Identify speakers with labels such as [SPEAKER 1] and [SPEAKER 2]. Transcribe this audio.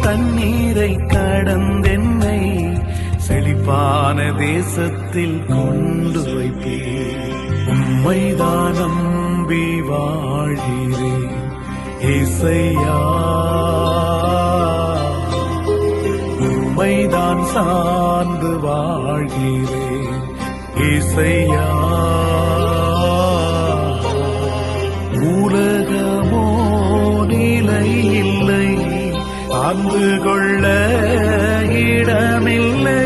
[SPEAKER 1] தண்ணீரை கடந்தென்னை செழிப்பான தேசத்தில் கொண்டு வைப்பேன். உம்மைதான் நம்பி வாழ்கிறேன் ஏசையா, உம்மைதான் சார்ந்து வாழ்கிறேன் ஏசையா. உலகமோ நிலை இல்லை, சார்ந்து கொள்ள இடமில்லை.